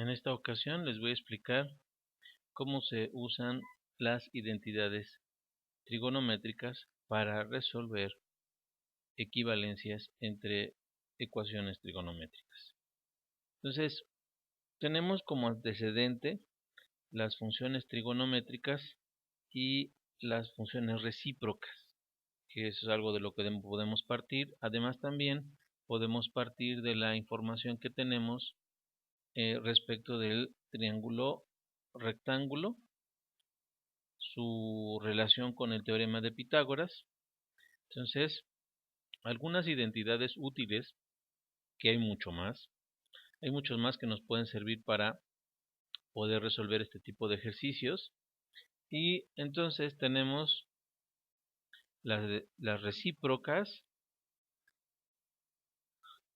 En esta ocasión les voy a explicar cómo se usan las identidades trigonométricas para resolver equivalencias entre ecuaciones trigonométricas. Entonces, tenemos como antecedente las funciones trigonométricas y las funciones recíprocas, que eso es algo de lo que podemos partir. Además, también podemos partir de la información que tenemos respecto del triángulo rectángulo, su relación con el teorema de Pitágoras. Entonces, algunas identidades útiles, que hay muchos más que nos pueden servir para poder resolver este tipo de ejercicios. Y entonces tenemos las recíprocas,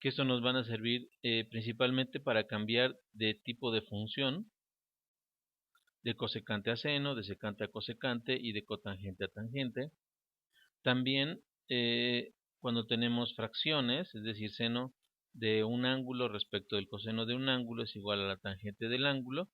que esto nos van a servir principalmente para cambiar de tipo de función, de cosecante a seno, de secante a cosecante y de cotangente a tangente. También cuando tenemos fracciones, es decir, seno de un ángulo respecto del coseno de un ángulo es igual a la tangente del ángulo.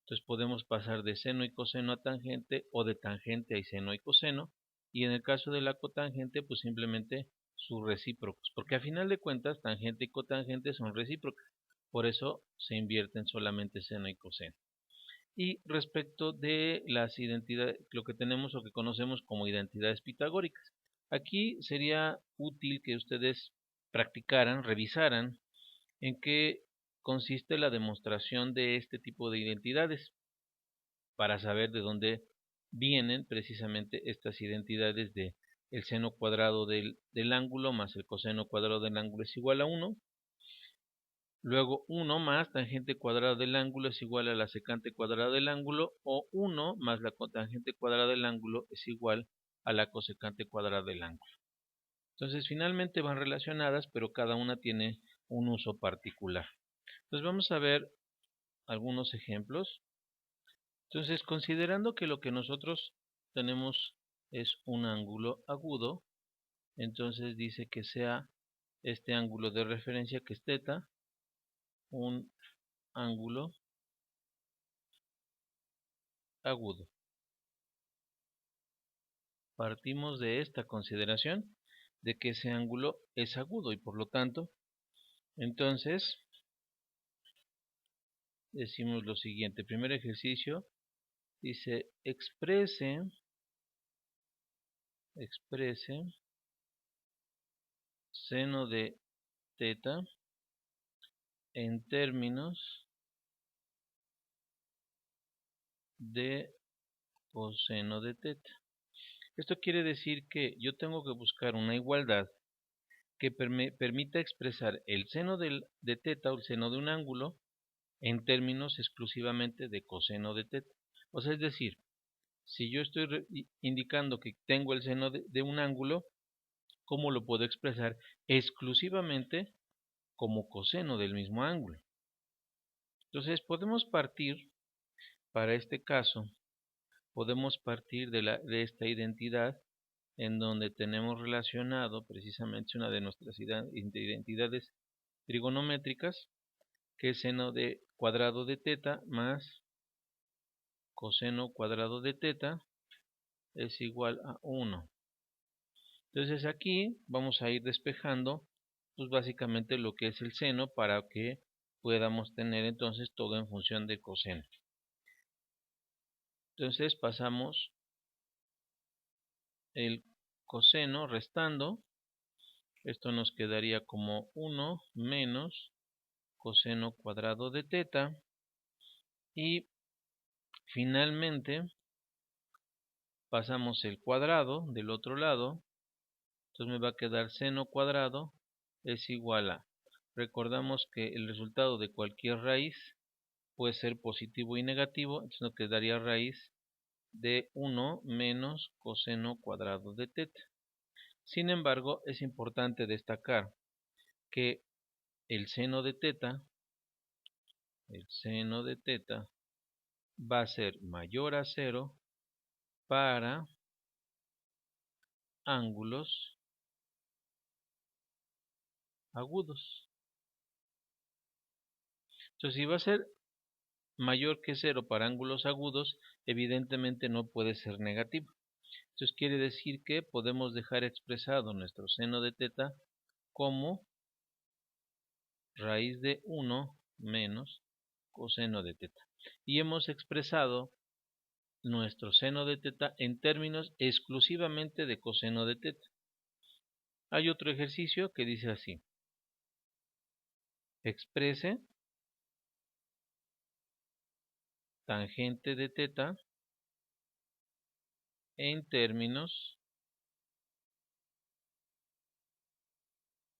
Entonces podemos pasar de seno y coseno a tangente, o de tangente a seno y coseno, y en el caso de la cotangente pues simplemente sus recíprocos, porque a final de cuentas tangente y cotangente son recíprocas, por eso se invierten solamente seno y coseno. Y respecto de las identidades, lo que tenemos o que conocemos como identidades pitagóricas, aquí sería útil que ustedes practicaran, revisaran en qué consiste la demostración de este tipo de identidades, para saber de dónde vienen precisamente estas identidades de el seno cuadrado del ángulo más el coseno cuadrado del ángulo es igual a 1. Luego 1 más tangente cuadrada del ángulo es igual a la secante cuadrada del ángulo, o 1 más la cotangente cuadrada del ángulo es igual a la cosecante cuadrada del ángulo. Entonces finalmente van relacionadas, pero cada una tiene un uso particular. Entonces vamos a ver algunos ejemplos. Entonces, considerando que lo que nosotros tenemos es un ángulo agudo, entonces dice que sea este ángulo de referencia, que es θ, un ángulo agudo. Partimos de esta consideración de que ese ángulo es agudo y por lo tanto, entonces decimos lo siguiente. El primer ejercicio dice exprese seno de θ en términos de coseno de θ. Esto quiere decir que yo tengo que buscar una igualdad que permita expresar el seno de θ, o el seno de un ángulo, en términos exclusivamente de coseno de θ. O sea, es decir, si yo estoy indicando que tengo el seno de un ángulo, ¿cómo lo puedo expresar? Exclusivamente como coseno del mismo ángulo. Entonces podemos partir, para este caso, podemos partir de esta identidad en donde tenemos relacionado precisamente una de nuestras identidades trigonométricas, que es seno de cuadrado de θ más coseno cuadrado de θ es igual a 1. Entonces aquí vamos a ir despejando pues básicamente lo que es el seno, para que podamos tener entonces todo en función de coseno. Entonces pasamos el coseno restando, esto nos quedaría como 1 menos coseno cuadrado de θ, y finalmente pasamos el cuadrado del otro lado, entonces me va a quedar seno cuadrado es igual a, recordamos que el resultado de cualquier raíz puede ser positivo y negativo, entonces nos quedaría raíz de 1 menos coseno cuadrado de θ. Sin embargo, es importante destacar que el seno de θ va a ser mayor a 0 para ángulos agudos. Entonces, si va a ser mayor que 0 para ángulos agudos, evidentemente no puede ser negativo. Entonces quiere decir que podemos dejar expresado nuestro seno de teta como raíz de 1 menos coseno de teta. Y hemos expresado nuestro seno de teta en términos exclusivamente de coseno de teta. Hay otro ejercicio que dice así: exprese tangente de teta en términos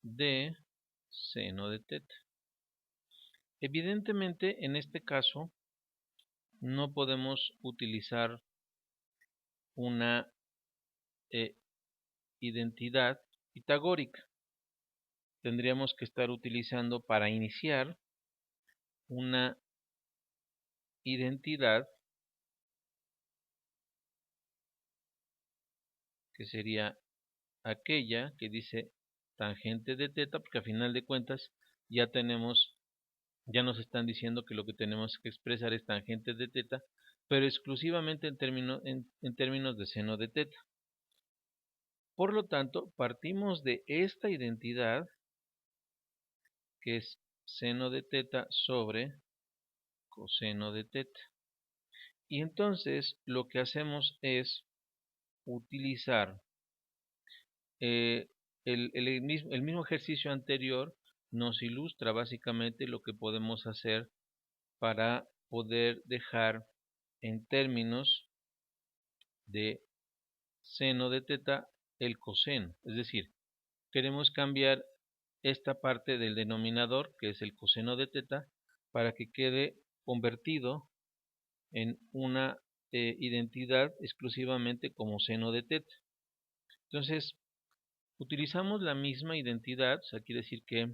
de seno de teta. Evidentemente, en este caso, no podemos utilizar una identidad pitagórica. Tendríamos que estar utilizando para iniciar una identidad que sería aquella que dice tangente de teta, porque a final de cuentas ya nos están diciendo que lo que tenemos que expresar es tangente de teta, pero exclusivamente en términos de seno de teta. Por lo tanto, partimos de esta identidad, que es seno de teta sobre coseno de teta. Y entonces lo que hacemos es utilizar el mismo ejercicio anterior. Nos ilustra básicamente lo que podemos hacer para poder dejar en términos de seno de teta el coseno. Es decir, queremos cambiar esta parte del denominador, que es el coseno de teta, para que quede convertido en una identidad exclusivamente como seno de teta. Entonces, utilizamos la misma identidad, o sea, quiere decir que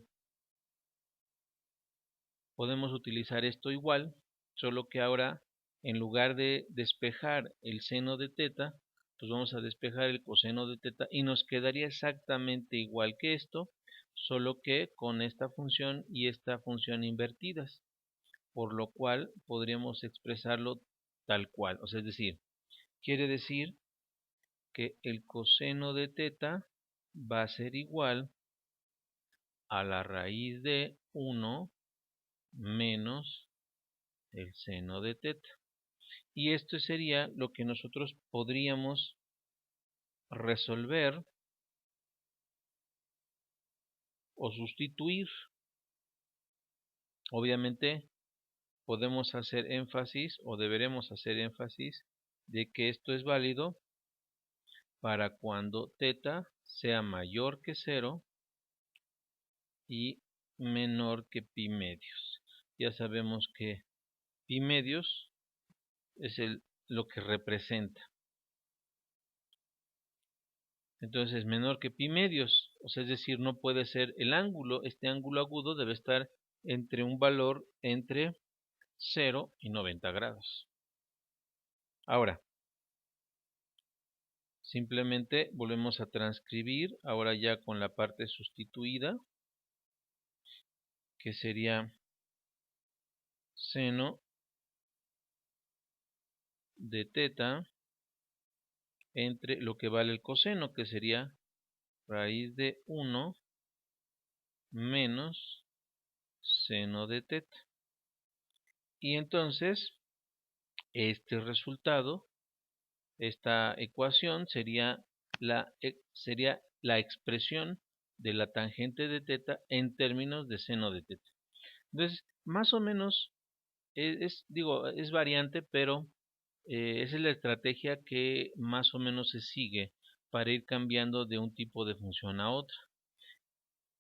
podemos utilizar esto igual, solo que ahora en lugar de despejar el seno de teta, pues vamos a despejar el coseno de teta y nos quedaría exactamente igual que esto, solo que con esta función y esta función invertidas, por lo cual podríamos expresarlo tal cual. O sea, es decir, quiere decir que el coseno de teta va a ser igual a la raíz de 1 menos el seno de teta. Y esto sería lo que nosotros podríamos resolver o sustituir. Obviamente podemos hacer énfasis o deberemos hacer énfasis de que esto es válido para cuando teta sea mayor que 0 y menor que pi medios. Ya sabemos que pi medios es lo que representa. Entonces menor que pi medios, o sea, es decir, no puede ser el ángulo, este ángulo agudo debe estar entre un valor entre 0 y 90 grados. Ahora, simplemente volvemos a transcribir, ahora ya con la parte sustituida, que sería seno de teta entre lo que vale el coseno, que sería raíz de 1 menos seno de teta. Y entonces, este resultado, esta ecuación sería la expresión de la tangente de teta en términos de seno de teta. Entonces, más o menos es variante, pero esa es la estrategia que más o menos se sigue para ir cambiando de un tipo de función a otra.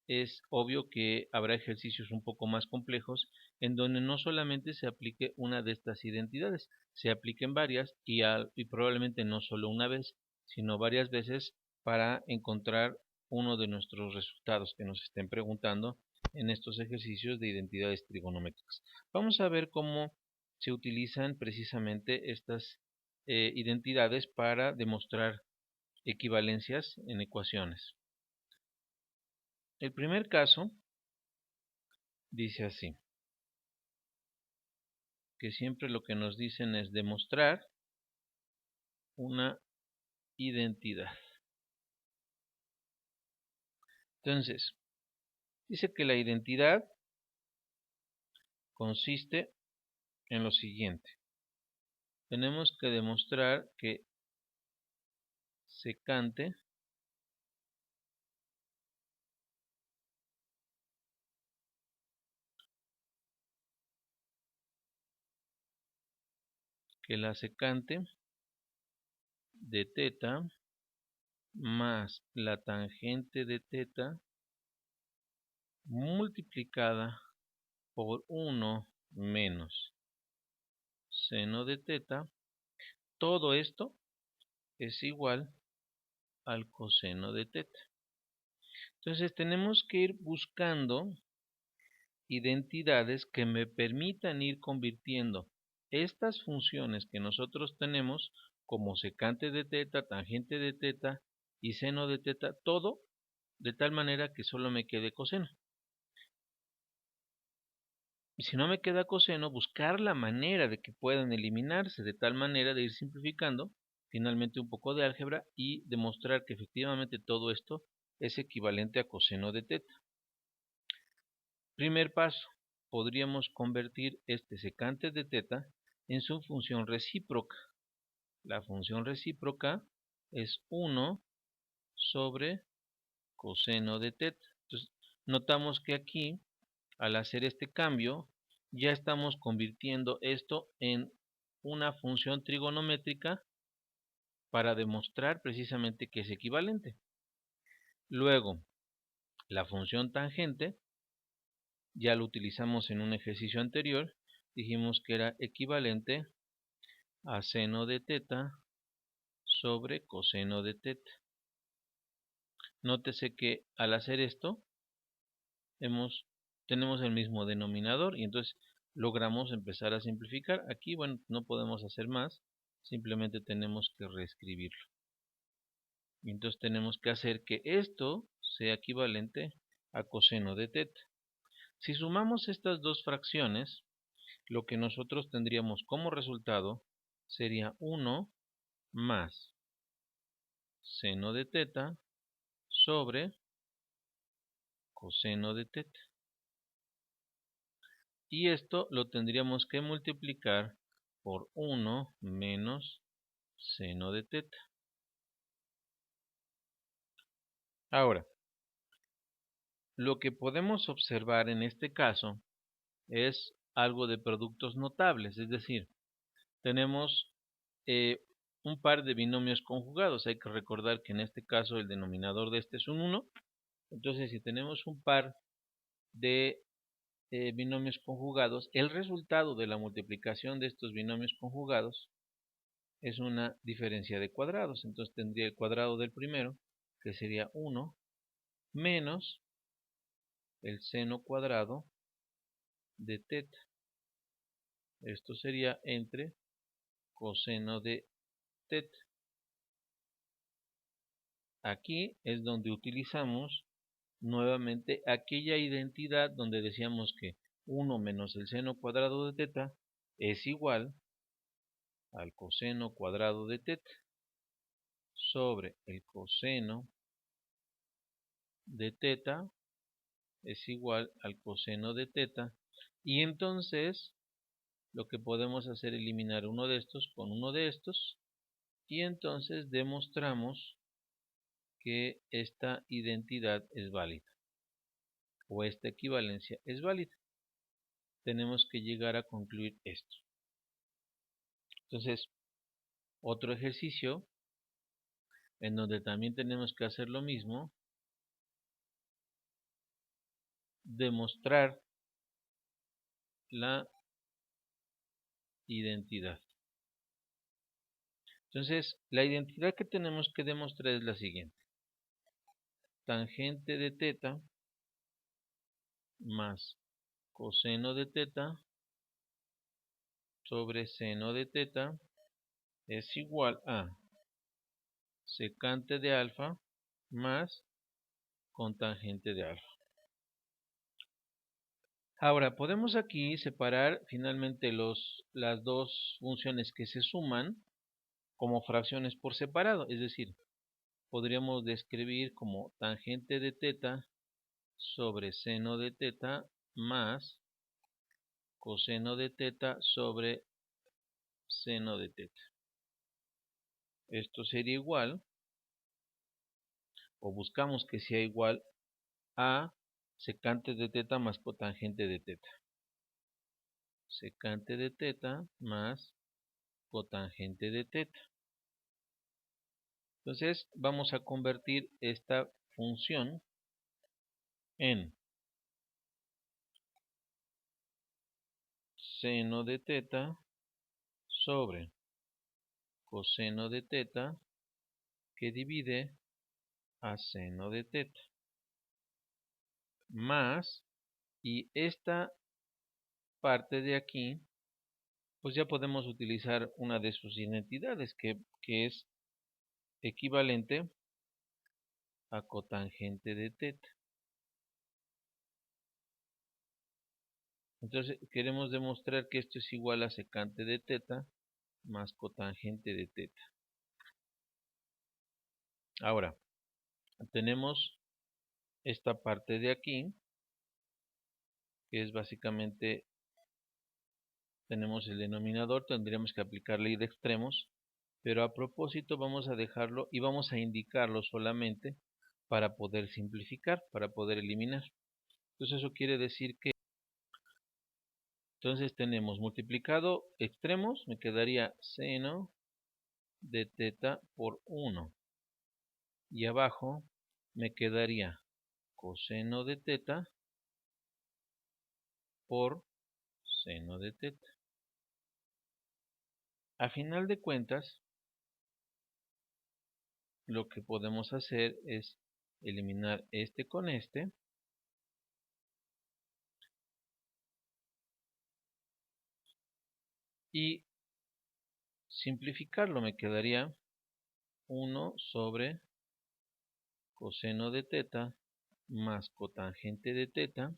Es obvio que habrá ejercicios un poco más complejos en donde no solamente se aplique una de estas identidades, se apliquen varias y probablemente no solo una vez, sino varias veces para encontrar uno de nuestros resultados que nos estén preguntando en estos ejercicios de identidades trigonométricas. Vamos a ver cómo se utilizan precisamente estas identidades para demostrar equivalencias en ecuaciones. El primer caso dice así: que siempre lo que nos dicen es demostrar una identidad. Entonces, dice que la identidad consiste en lo siguiente. Tenemos que demostrar que secante la secante de teta más la tangente de teta multiplicada por 1 menos seno de teta, todo esto es igual al coseno de teta. Entonces tenemos que ir buscando identidades que me permitan ir convirtiendo estas funciones que nosotros tenemos como secante de teta, tangente de teta y seno de teta, todo de tal manera que solo me quede coseno. Y si no me queda coseno, buscar la manera de que puedan eliminarse, de tal manera de ir simplificando finalmente un poco de álgebra y demostrar que efectivamente todo esto es equivalente a coseno de teta. Primer paso, podríamos convertir este secante de teta en su función recíproca. La función recíproca es 1 sobre coseno de teta. Entonces, notamos que aquí, al hacer este cambio, ya estamos convirtiendo esto en una función trigonométrica para demostrar precisamente que es equivalente. Luego, la función tangente, ya lo utilizamos en un ejercicio anterior, dijimos que era equivalente a seno de teta sobre coseno de teta. Nótese que al hacer esto, tenemos el mismo denominador y entonces logramos empezar a simplificar. Aquí, bueno, no podemos hacer más, simplemente tenemos que reescribirlo. Y entonces tenemos que hacer que esto sea equivalente a coseno de teta. Si sumamos estas dos fracciones, lo que nosotros tendríamos como resultado sería 1 más seno de teta sobre coseno de teta. Y esto lo tendríamos que multiplicar por 1 menos seno de teta. Ahora, lo que podemos observar en este caso es algo de productos notables, es decir, tenemos un par de binomios conjugados. Hay que recordar que en este caso el denominador de este es un 1. Entonces, si tenemos un par de binomios conjugados, el resultado de la multiplicación de estos binomios conjugados es una diferencia de cuadrados. Entonces tendría el cuadrado del primero, que sería 1, menos el seno cuadrado de teta. Esto sería entre coseno de teta. Aquí es donde utilizamos nuevamente aquella identidad donde decíamos que 1 menos el seno cuadrado de teta es igual al coseno cuadrado de teta sobre el coseno de teta es igual al coseno de teta, y entonces lo que podemos hacer es eliminar uno de estos con uno de estos y entonces demostramos que esta identidad es válida o esta equivalencia es válida. Tenemos que llegar a concluir esto. Entonces, otro ejercicio en donde también tenemos que hacer lo mismo, demostrar la identidad. Entonces, la identidad que tenemos que demostrar es la siguiente. Tangente de teta más coseno de teta sobre seno de teta es igual a secante de alfa más cotangente de alfa. Ahora, podemos aquí separar finalmente las dos funciones que se suman como fracciones por separado, es decir, podríamos describir como tangente de teta sobre seno de teta más coseno de teta sobre seno de teta. Esto sería igual, o buscamos que sea igual a secante de teta más cotangente de teta. Secante de teta más cotangente de teta. Entonces vamos a convertir esta función en seno de teta sobre coseno de teta que divide a seno de teta más, y esta parte de aquí pues ya podemos utilizar una de sus identidades que es equivalente a cotangente de teta. Entonces queremos demostrar que esto es igual a secante de teta más cotangente de teta. Ahora tenemos esta parte de aquí, que es básicamente, tenemos el denominador, tendríamos que aplicar ley de extremos, pero a propósito vamos a dejarlo y vamos a indicarlo solamente para poder simplificar, para poder eliminar. Entonces eso quiere decir que entonces tenemos multiplicado extremos, me quedaría seno de teta por 1. Y abajo me quedaría coseno de teta por seno de teta. A final de cuentas, lo que podemos hacer es eliminar este con este. Y simplificarlo, me quedaría 1 sobre coseno de teta más cotangente de teta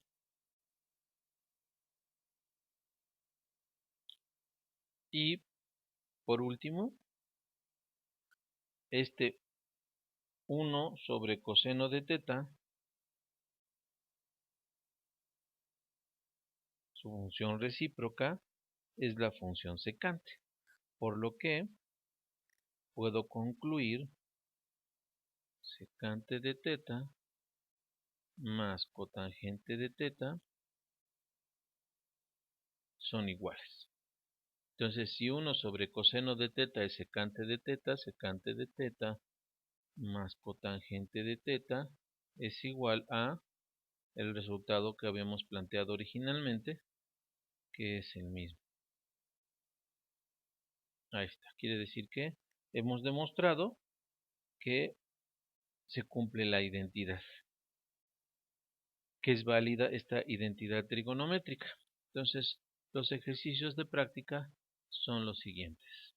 y por último este 1 sobre coseno de teta, su función recíproca es la función secante, por lo que puedo concluir secante de teta más cotangente de teta son iguales. Entonces, si 1 sobre coseno de teta es secante de teta más cotangente de teta es igual a el resultado que habíamos planteado originalmente, que es el mismo. Ahí está. Quiere decir que hemos demostrado que se cumple la identidad, que es válida esta identidad trigonométrica. Entonces, los ejercicios de práctica son los siguientes.